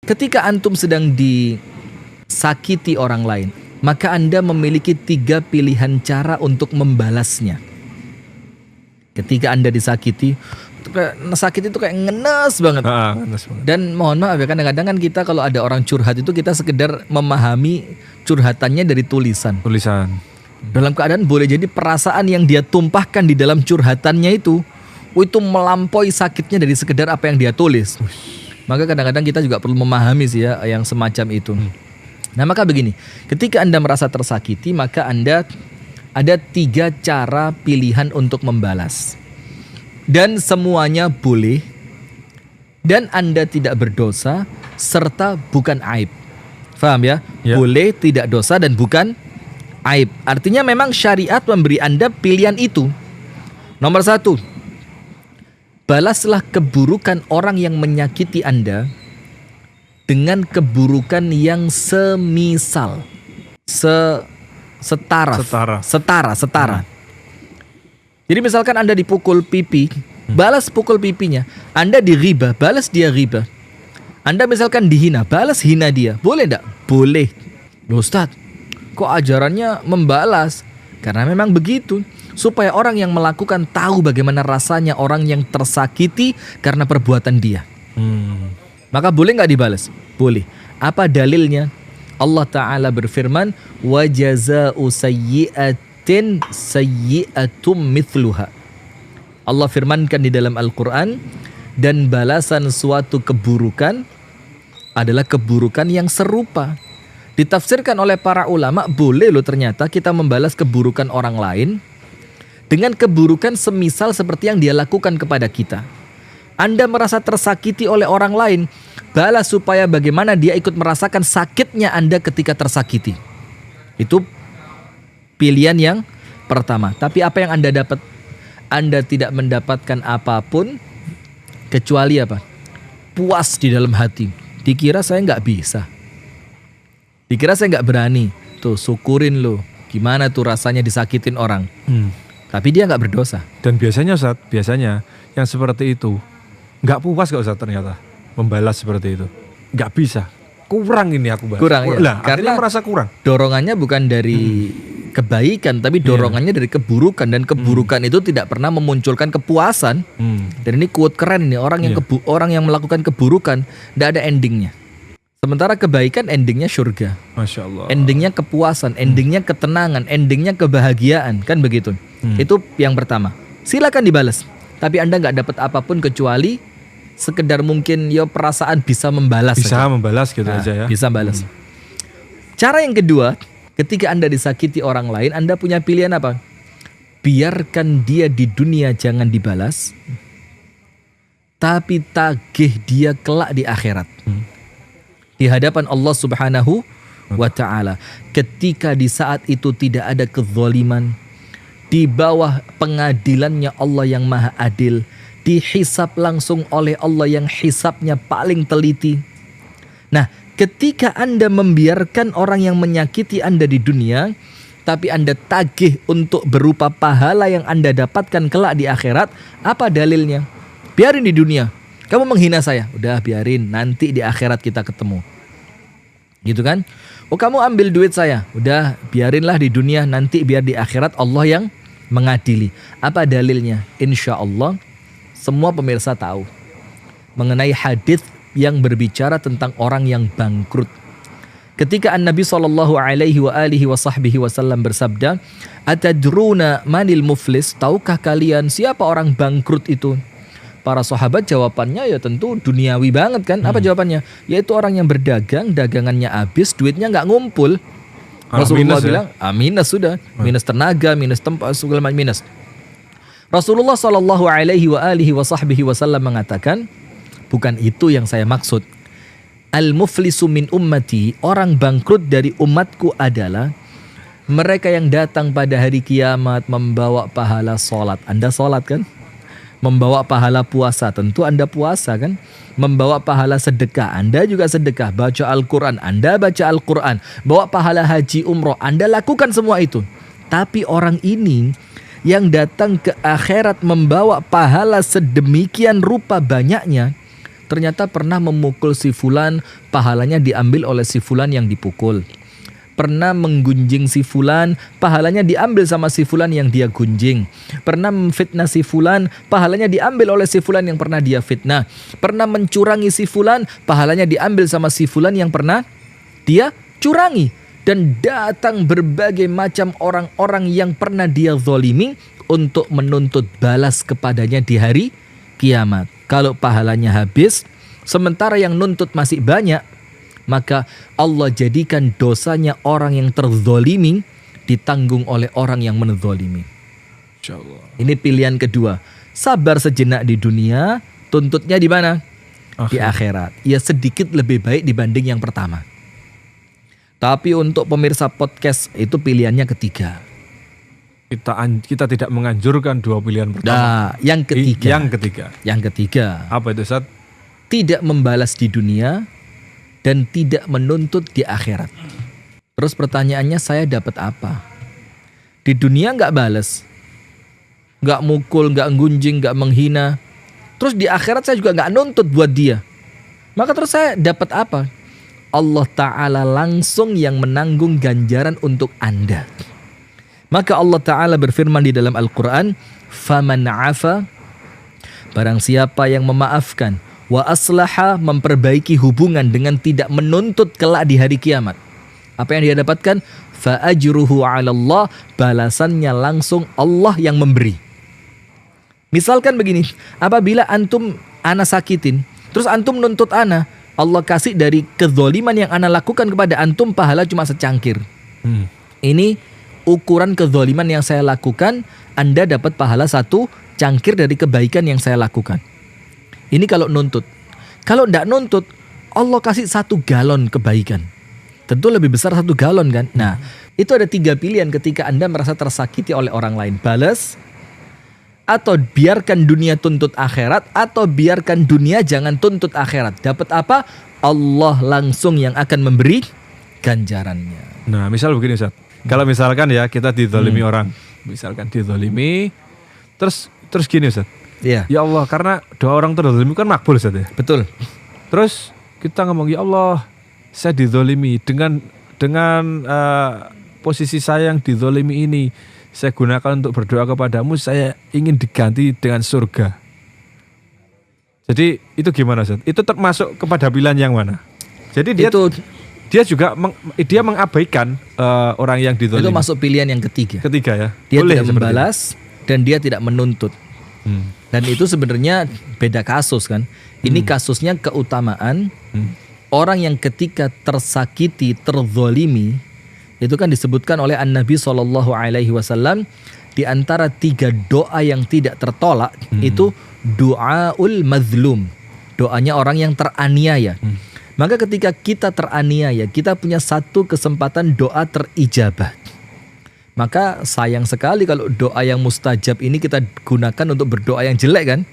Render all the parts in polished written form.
Ketika antum sedang disakiti orang lain, maka Anda memiliki 3 pilihan cara untuk membalasnya. Ketika Anda disakiti, sakit itu kayak ngenes banget. Dan mohon maaf ya, kadang-kadang kan kita kalau ada orang curhat itu kita sekedar memahami curhatannya dari tulisan. Dalam keadaan boleh jadi perasaan yang dia tumpahkan di dalam curhatannya itu melampaui sakitnya dari sekedar apa yang dia tulis. Maka kadang-kadang kita juga perlu memahami sih ya yang semacam itu. Nah maka begini, ketika Anda merasa tersakiti, maka Anda ada 3 cara pilihan untuk membalas. Dan semuanya boleh, dan Anda tidak berdosa, serta bukan aib. Faham ya? Boleh, tidak dosa, dan bukan aib. Artinya memang syariat memberi Anda pilihan itu. Nomor 1, balaslah keburukan orang yang menyakiti Anda dengan keburukan yang semisal, setara. Jadi misalkan Anda dipukul pipi, balas pukul pipinya. Anda diribah, balas dia ribah. Anda misalkan dihina, balas hina dia. Boleh enggak? Boleh. Loh Ustaz, kok ajarannya membalas? Karena memang begitu. Supaya orang yang melakukan tahu bagaimana rasanya orang yang tersakiti karena perbuatan dia. Maka boleh nggak dibalas? Boleh. Apa dalilnya? Allah Ta'ala berfirman, wa jaza'u sayyi'atin sayyi'atum mithluha. Allah firmankan di dalam Al-Quran, dan balasan suatu keburukan adalah keburukan yang serupa. Ditafsirkan oleh para ulama, boleh loh ternyata kita membalas keburukan orang lain dengan keburukan semisal seperti yang dia lakukan kepada kita. Anda merasa tersakiti oleh orang lain, balas supaya bagaimana dia ikut merasakan sakitnya Anda ketika tersakiti. Itu pilihan yang pertama. Tapi apa yang Anda dapat? Anda tidak mendapatkan apapun kecuali apa? Puas di dalam hati. Dikira saya nggak bisa. Dikira saya nggak berani. Tuh syukurin lo. Gimana tuh rasanya disakitin orang. Tapi dia nggak berdosa. Dan biasanya Ustaz, yang seperti itu nggak puas nggak Ustaz ternyata membalas seperti itu. Nggak bisa. Kurang ini aku balas. Kurang ya. Lah, karena merasa kurang. Dorongannya bukan dari kebaikan, tapi dorongannya dari keburukan, dan keburukan itu tidak pernah memunculkan kepuasan. Dan ini quote keren ini, orang yang melakukan keburukan tidak ada endingnya. Sementara kebaikan endingnya surga. Masya Allah. Endingnya kepuasan, endingnya ketenangan, endingnya kebahagiaan, kan begitu. Itu yang pertama. Silakan dibalas, tapi Anda nggak dapat apapun kecuali sekedar mungkin ya perasaan bisa membalas. Bisa saja. membalas gitu aja ya. Bisa balas. Cara yang kedua, ketika Anda disakiti orang lain, Anda punya pilihan apa? Biarkan dia di dunia jangan dibalas, tapi tagih dia kelak di akhirat. Di hadapan Allah Subhanahu wa Ta'ala. Ketika di saat itu tidak ada kezaliman, di bawah pengadilannya Allah yang maha adil, dihisap langsung oleh Allah yang hisapnya paling teliti. Nah, ketika Anda membiarkan orang yang menyakiti Anda di dunia, tapi Anda tagih untuk berupa pahala yang Anda dapatkan kelak di akhirat, apa dalilnya? Biarin di dunia. Kamu menghina saya, udah biarin, nanti di akhirat kita ketemu. Gitu kan? Oh, kamu ambil duit saya, udah biarinlah di dunia, nanti biar di akhirat Allah yang mengadili. Apa dalilnya? Insya Allah semua pemirsa tahu mengenai hadis yang berbicara tentang orang yang bangkrut. Ketika Nabi SAW bersabda, atadruna manil muflis, tahukah kalian siapa orang bangkrut itu? Para sahabat jawabannya ya tentu duniawi banget kan. Apa jawabannya? Yaitu orang yang berdagang, dagangannya habis, duitnya nggak ngumpul. Rasulullah bilang, minus sudah, minus tenaga, minus tempat, segala macam minus. Rasulullah SAW mengatakan, bukan itu yang saya maksud. Al-muflisu min ummati, orang bangkrut dari umatku adalah mereka yang datang pada hari kiamat membawa pahala sholat. Anda sholat kan? Membawa pahala puasa, tentu Anda puasa kan? Membawa pahala sedekah, Anda juga sedekah. Baca Al-Quran, Anda baca Al-Quran. Bawa pahala haji umroh, Anda lakukan semua itu. Tapi orang ini yang datang ke akhirat membawa pahala sedemikian rupa banyaknya, ternyata pernah memukul si fulan, pahalanya diambil oleh si fulan yang dipukul. Pernah menggunjing si fulan, pahalanya diambil sama si fulan yang dia gunjing. Pernah memfitnah si fulan, pahalanya diambil oleh si fulan yang pernah dia fitnah. Pernah mencurangi si fulan, pahalanya diambil sama si fulan yang pernah dia curangi. Dan datang berbagai macam orang-orang yang pernah dia zalimi untuk menuntut balas kepadanya di hari kiamat. Kalau pahalanya habis, sementara yang nuntut masih banyak, maka Allah jadikan dosanya orang yang terzolimi ditanggung oleh orang yang menzolimi. Insyaallah. Ini pilihan kedua. Sabar sejenak di dunia, tuntutnya di mana? Di akhirat. Ya sedikit lebih baik dibanding yang pertama. Tapi untuk pemirsa podcast itu pilihannya ketiga. Kita tidak menganjurkan dua pilihan pertama. Nah, yang ketiga. Yang ketiga. Apa itu, Ustaz? Tidak membalas di dunia dan tidak menuntut di akhirat. Terus pertanyaannya, saya dapat apa? Di dunia nggak balas, nggak mukul, nggak gunjing, nggak menghina. Terus di akhirat saya juga nggak nuntut buat dia. Maka terus saya dapat apa? Allah Ta'ala langsung yang menanggung ganjaran untuk Anda. Maka Allah Ta'ala berfirman di dalam Al-Quran, "Faman 'afa", barang siapa yang memaafkan, wa aslaha, memperbaiki hubungan dengan tidak menuntut kelak di hari kiamat. Apa yang dia dapatkan? Fa ajruhu 'ala Allah, balasannya langsung Allah yang memberi. Misalkan begini, apabila antum ana sakitin, terus antum nuntut ana, Allah kasih dari kezoliman yang ana lakukan kepada antum pahala cuma secangkir. Ini ukuran kezoliman yang saya lakukan, Anda dapat pahala 1 cangkir dari kebaikan yang saya lakukan. Ini kalau nuntut. Kalau tidak nuntut, Allah kasih 1 galon kebaikan. Tentu lebih besar 1 galon kan. Nah, itu ada 3 pilihan ketika Anda merasa tersakiti oleh orang lain. Balas, atau biarkan dunia tuntut akhirat, atau biarkan dunia jangan tuntut akhirat. Dapat apa? Allah langsung yang akan memberi ganjarannya. Nah, misal begini, Ustaz. Kalau misalkan ya kita dizalimi orang. Misalkan dizalimi, terus gini, Ustaz. Iya. Ya Allah, karena doa orang terzalimi kan makbul, Ustaz ya. Betul. Terus kita ngomong, ya Allah, saya dizalimi dengan posisi saya yang dizalimi ini, saya gunakan untuk berdoa kepadamu, saya ingin diganti dengan surga. Jadi itu gimana, Ustaz? Itu termasuk kepada pilihan yang mana? Jadi dia juga dia mengabaikan orang yang dizalimi. Itu masuk pilihan yang ketiga. Ketiga ya. Dia Boleh tidak membalas dan dia tidak menuntut. Dan itu sebenarnya beda kasus kan. Ini kasusnya keutamaan orang yang ketika tersakiti, terzolimi, itu kan disebutkan oleh An-Nabi SAW di antara 3 doa yang tidak tertolak itu doaul mazlum, doanya orang yang teraniaya. Maka ketika kita teraniaya, kita punya 1 kesempatan doa terijabah. Maka sayang sekali kalau doa yang mustajab ini kita gunakan untuk berdoa yang jelek kan.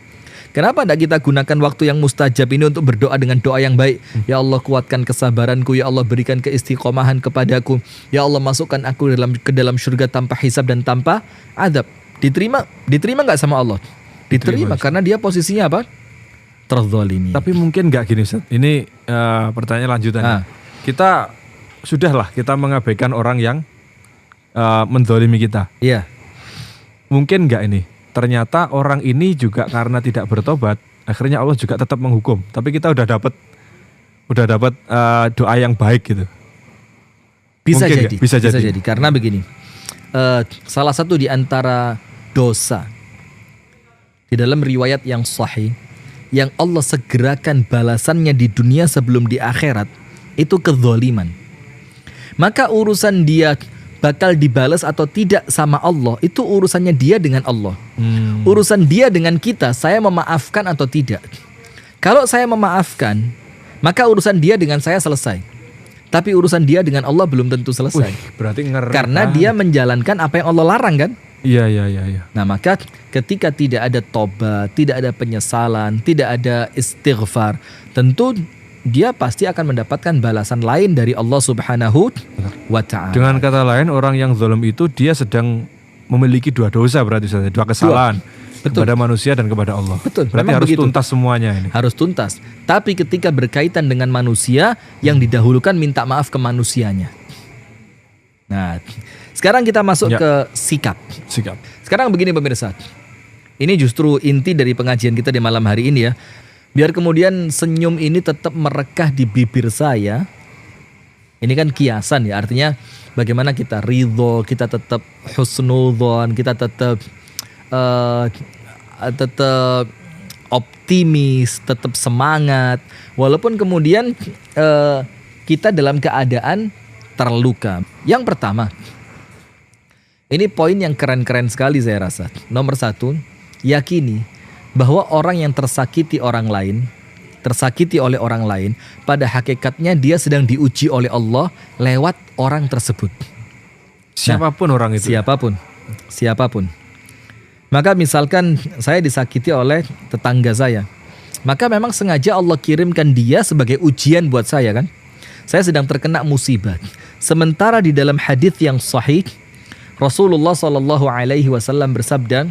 Kenapa tidak kita gunakan waktu yang mustajab ini untuk berdoa dengan doa yang baik? Ya Allah, kuatkan kesabaranku, ya Allah berikan keistiqomahan kepadaku, ya Allah masukkan aku ke dalam surga tanpa hisab dan tanpa adab. Diterima nggak sama Allah? Diterima karena dia posisinya apa? Terzalimi. Tapi mungkin nggak gini, Ustaz. Ini pertanyaan lanjutannya. Kita mengabaikan orang yang menzalimi kita. Iya. Mungkin nggak ini? Ternyata orang ini juga karena tidak bertobat, akhirnya Allah juga tetap menghukum. Tapi kita udah dapat doa yang baik gitu. Bisa mungkin jadi. Karena begini, salah satu di antara dosa di dalam riwayat yang sahih yang Allah segerakan balasannya di dunia sebelum di akhirat itu kezaliman. Maka urusan dia bakal dibalas atau tidak sama Allah, itu urusannya dia dengan Allah. Urusan dia dengan kita, saya memaafkan atau tidak. Kalau saya memaafkan, maka urusan dia dengan saya selesai. Tapi urusan dia dengan Allah belum tentu selesai. Berarti ngeri. Karena dia menjalankan apa yang Allah larang kan? Iya. Nah, maka ketika tidak ada tobat, tidak ada penyesalan, tidak ada istighfar, tentu dia pasti akan mendapatkan balasan lain dari Allah Subhanahu wa ta'ala. Dengan kata lain, orang yang zalim itu dia sedang memiliki 2 dosa berarti, 2 kesalahan. Betul. kepada manusia dan kepada Allah. Betul, Berarti memang harus begitu. tuntas semuanya ini. Harus tuntas. Tapi ketika berkaitan dengan manusia, yang didahulukan minta maaf ke manusianya. Nah, sekarang kita masuk Ya. ke sikap. Sikap. Sekarang begini pemirsa. Ini justru inti dari pengajian kita di malam hari ini ya. Biar kemudian senyum ini tetap merekah di bibir saya. Ini kan kiasan ya, artinya bagaimana kita ridho, kita tetap husnudzon, kita tetap optimis, tetap semangat, walaupun kemudian kita dalam keadaan terluka. Yang pertama, ini poin yang keren-keren sekali saya rasa. Nomor 1, yakini bahwa orang yang tersakiti orang lain, tersakiti oleh orang lain, pada hakikatnya dia sedang diuji oleh Allah lewat orang tersebut. Siapapun orang itu. Siapapun. Maka misalkan saya disakiti oleh tetangga saya, maka memang sengaja Allah kirimkan dia sebagai ujian buat saya kan. Saya sedang terkena musibah. Sementara di dalam hadis yang sahih, Rasulullah SAW bersabda,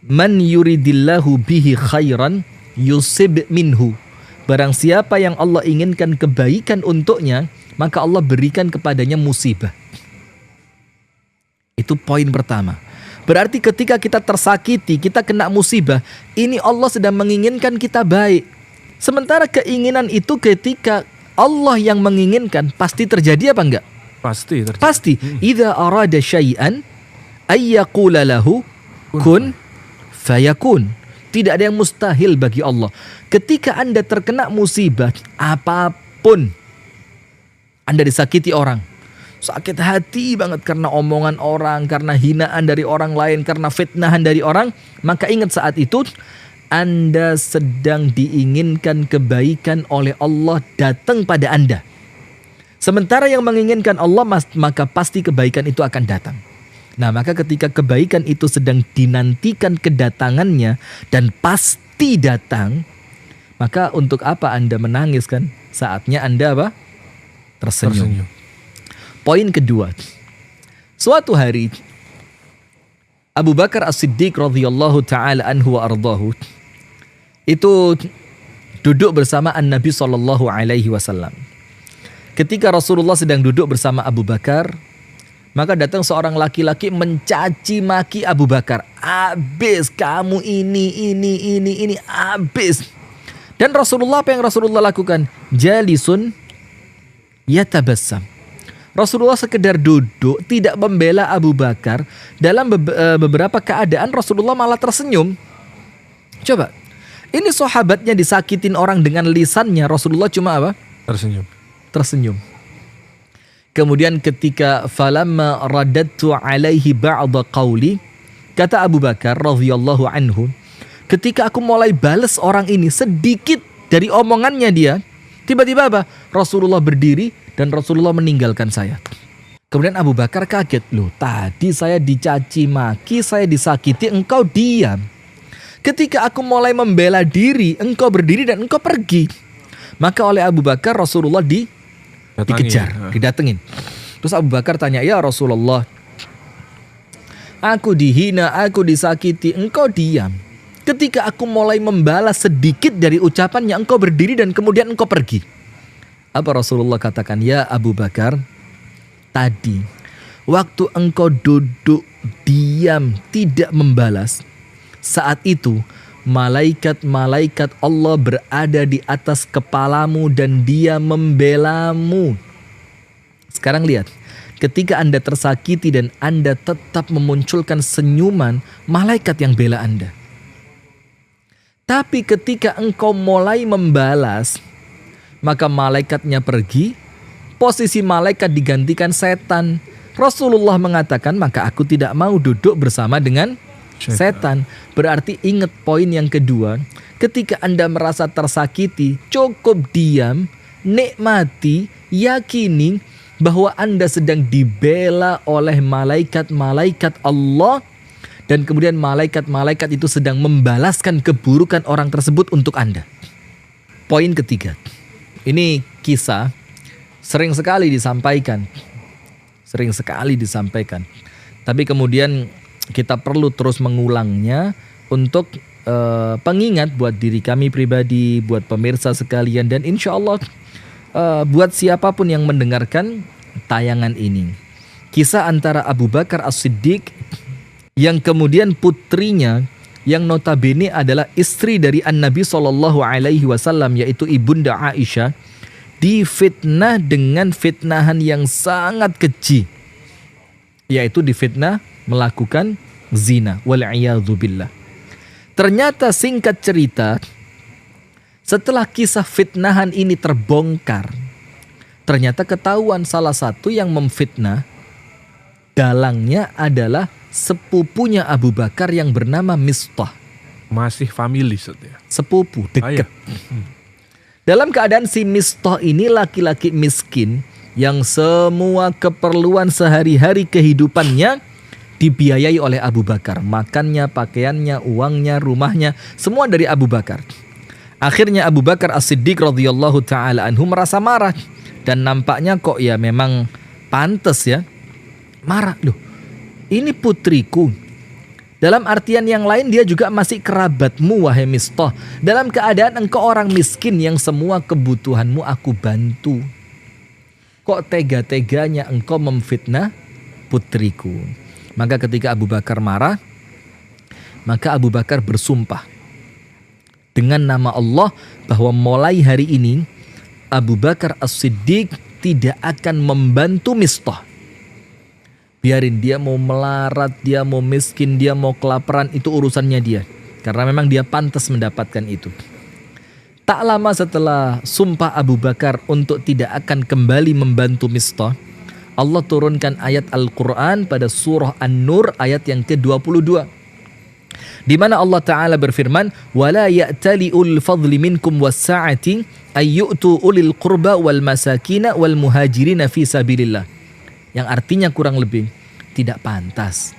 "Man yuridillahu bihi khairan yusib minhu." Barang siapa yang Allah inginkan kebaikan untuknya, maka Allah berikan kepadanya musibah. Itu poin pertama. Berarti ketika kita tersakiti, kita kena musibah, ini Allah sedang menginginkan kita baik. Sementara keinginan itu ketika Allah yang menginginkan, pasti terjadi apa enggak? Pasti terjadi. Pasti. Idza arada syai'an ayyaqula lahu kun fayakun. Tidak ada yang mustahil bagi Allah. Ketika Anda terkena musibah, apapun, Anda disakiti orang, sakit hati banget karena omongan orang, karena hinaan dari orang lain, karena fitnahan dari orang, maka ingat saat itu Anda sedang diinginkan kebaikan oleh Allah datang pada Anda. Sementara yang menginginkan Allah, maka pasti kebaikan itu akan datang. Nah, maka ketika kebaikan itu sedang dinantikan kedatangannya dan pasti datang, maka untuk apa Anda menangis kan? Saatnya Anda apa? Tersenyum. Poin kedua. Suatu hari Abu Bakar As-Siddiq radhiyallahu taala anhu wa ardahu itu duduk bersama An-Nabi sallallahu alaihi wasallam. Ketika Rasulullah sedang duduk bersama Abu Bakar, maka datang seorang laki-laki mencaci maki Abu Bakar. Abis kamu ini, abis. Dan Rasulullah, apa yang Rasulullah lakukan? Jalisun yatabassam. Rasulullah sekedar duduk, tidak membela Abu Bakar. Dalam beberapa keadaan Rasulullah malah tersenyum. Coba, ini sahabatnya disakitin orang dengan lisannya, Rasulullah cuma apa? Tersenyum. Kemudian ketika falamma radattu alaihi ba'da qawli, kata Abu Bakar radhiyallahu anhu, ketika aku mulai balas orang ini sedikit dari omongannya dia, tiba-tiba apa? Rasulullah berdiri dan Rasulullah meninggalkan saya. Kemudian Abu Bakar kaget, loh tadi saya dicaci maki, saya disakiti, engkau diam. Ketika aku mulai membela diri, engkau berdiri dan engkau pergi. Maka oleh Abu Bakar Rasulullah dikejar, didatengin. Terus Abu Bakar tanya, ya Rasulullah, aku dihina, aku disakiti, engkau diam. Ketika aku mulai membalas sedikit dari ucapannya, engkau berdiri dan kemudian engkau pergi. Apa Rasulullah katakan? Ya Abu Bakar, tadi waktu engkau duduk diam tidak membalas, saat itu malaikat-malaikat Allah berada di atas kepalamu dan dia membelamu. Sekarang lihat, ketika Anda tersakiti dan Anda tetap memunculkan senyuman, malaikat yang bela Anda. Tapi ketika engkau mulai membalas, maka malaikatnya pergi, posisi malaikat digantikan setan. Rasulullah mengatakan, maka aku tidak mau duduk bersama dengan setan. Berarti ingat poin yang kedua, ketika Anda merasa tersakiti, cukup diam, nikmati, yakini bahwa Anda sedang dibela oleh malaikat-malaikat Allah, dan kemudian malaikat-malaikat itu sedang membalaskan keburukan orang tersebut untuk Anda. Poin ketiga, ini kisah sering sekali disampaikan, tapi kemudian kita perlu terus mengulangnya untuk pengingat buat diri kami pribadi, buat pemirsa sekalian, dan insya Allah buat siapapun yang mendengarkan tayangan ini. Kisah antara Abu Bakar As-Siddiq yang kemudian putrinya yang notabene adalah istri dari An-Nabi SAW, yaitu Ibunda Aisyah, difitnah dengan fitnahan yang sangat keji, yaitu difitnah melakukan zina, wal'iyadzubillah. Ternyata singkat cerita, setelah kisah fitnahan ini terbongkar, ternyata ketahuan salah satu yang memfitnah dalangnya adalah sepupunya Abu Bakar yang bernama Mistah. Masih family setia. Sepupu, dekat. Ayah. Dalam keadaan si Mistah ini laki-laki miskin yang semua keperluan sehari-hari kehidupannya dibiayai oleh Abu Bakar. Makannya, pakaiannya, uangnya, rumahnya, semua dari Abu Bakar. Akhirnya Abu Bakar As-Siddiq radhiyallahu ta'ala anhu merasa marah. Dan nampaknya kok ya memang pantas ya marah. Loh, ini putriku. Dalam artian yang lain dia juga masih kerabatmu wahai Mistah. Dalam keadaan engkau orang miskin yang semua kebutuhanmu aku bantu. Kok tega-teganya engkau memfitnah putriku? Maka ketika Abu Bakar marah, maka Abu Bakar bersumpah dengan nama Allah bahwa mulai hari ini Abu Bakar As-Siddiq tidak akan membantu Mistah. Biarin dia mau melarat, dia mau miskin, dia mau kelaparan, itu urusannya dia. Karena memang dia pantas mendapatkan itu. Tak lama setelah sumpah Abu Bakar untuk tidak akan kembali membantu Mistah, Allah turunkan ayat Al-Quran pada surah An-Nur ayat yang ke-22. Di mana Allah Ta'ala berfirman, وَلَا يَأْتَلِ أُولِي الْفَضْلِ مِنْكُمْ وَالسَّعَةِ أَنْ يُؤْتُوا أُولِي الْقُرْبَى وَالْمَسَاكِينَ وَالْمُهَاجِرِينَ فِي سَبِيلِ اللَّهِ. Yang artinya kurang lebih, tidak pantas,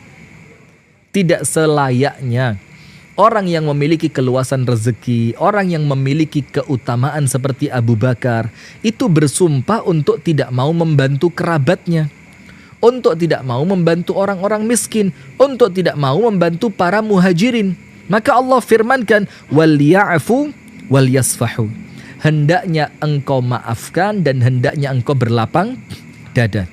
tidak selayaknya orang yang memiliki keluasan rezeki, orang yang memiliki keutamaan seperti Abu Bakar, itu bersumpah untuk tidak mau membantu kerabatnya, untuk tidak mau membantu orang-orang miskin, untuk tidak mau membantu para muhajirin. Maka Allah firmankan, وَلْيَعْفُوا وَلْيَصْفَحُوا. Hendaknya engkau maafkan dan hendaknya engkau berlapang dada.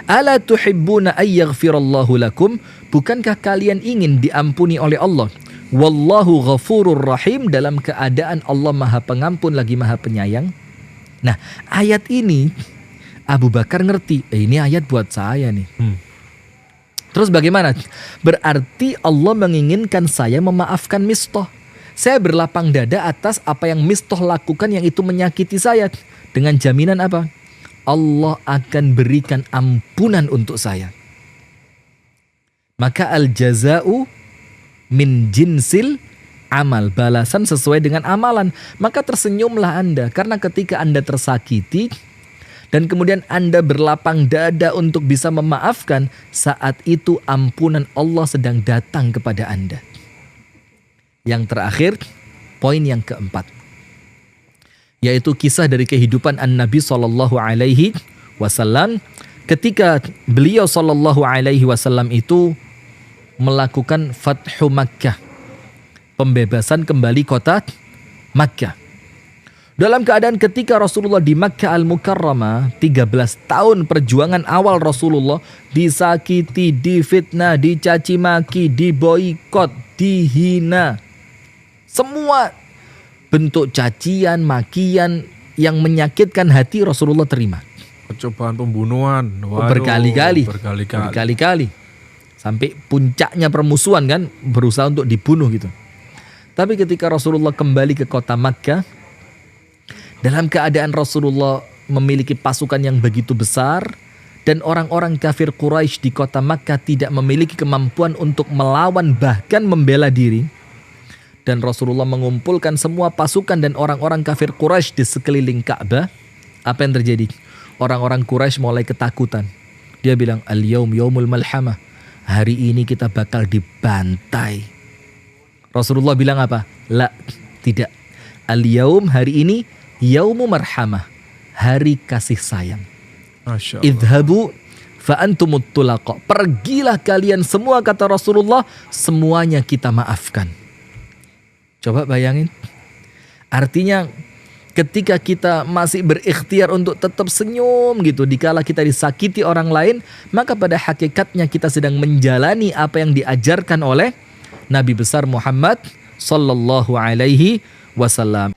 Ala tuhibbuna ayyaghfirallahu lakum? Bukankah kalian ingin diampuni oleh Allah? Wallahu ghafurur rahim, dalam keadaan Allah maha pengampun lagi maha penyayang. Nah, ayat ini Abu Bakar ngerti, ini ayat buat saya nih. Terus bagaimana? Berarti Allah menginginkan saya memaafkan Mistah. Saya berlapang dada atas apa yang Mistah lakukan yang itu menyakiti saya. Dengan jaminan apa? Allah akan berikan ampunan untuk saya. Maka al-jaza'u min jinsil amal, balasan sesuai dengan amalan. Maka tersenyumlah Anda, karena ketika Anda tersakiti dan kemudian Anda berlapang dada untuk bisa memaafkan, saat itu ampunan Allah sedang datang kepada Anda. Yang terakhir, poin yang keempat, yaitu kisah dari kehidupan An-Nabi SAW ketika beliau SAW itu melakukan Fathu Makkah, pembebasan kembali kota Makkah. Dalam keadaan ketika Rasulullah di Makkah Al-Mukarramah, 13 tahun perjuangan awal Rasulullah disakiti, difitnah, dicaci maki, diboikot, dihina. Semua bentuk cacian, makian yang menyakitkan hati Rasulullah terima. Percobaan pembunuhan. Berkali-kali. Sampai puncaknya permusuhan kan, berusaha untuk dibunuh gitu. Tapi ketika Rasulullah kembali ke kota Makkah, dalam keadaan Rasulullah memiliki pasukan yang begitu besar, dan orang-orang kafir Quraisy di kota Makkah tidak memiliki kemampuan untuk melawan bahkan membela diri, dan Rasulullah mengumpulkan semua pasukan dan orang-orang kafir Quraisy di sekeliling Ka'bah, apa yang terjadi? Orang-orang Quraisy mulai ketakutan. Dia bilang, al-yaum yaumul malhamah. Hari ini kita bakal dibantai. Rasulullah bilang apa? La, tidak. Al-yaum, hari ini, yaumu marhamah. Hari kasih sayang. Masya Allah. Idhabu fa'antumut tulaqa. Pergilah kalian semua, kata Rasulullah, semuanya kita maafkan. Coba bayangin. Artinya ketika kita masih berikhtiar untuk tetap senyum gitu dikala kita disakiti orang lain, maka pada hakikatnya kita sedang menjalani apa yang diajarkan oleh Nabi besar Muhammad sallallahu alaihi wasallam.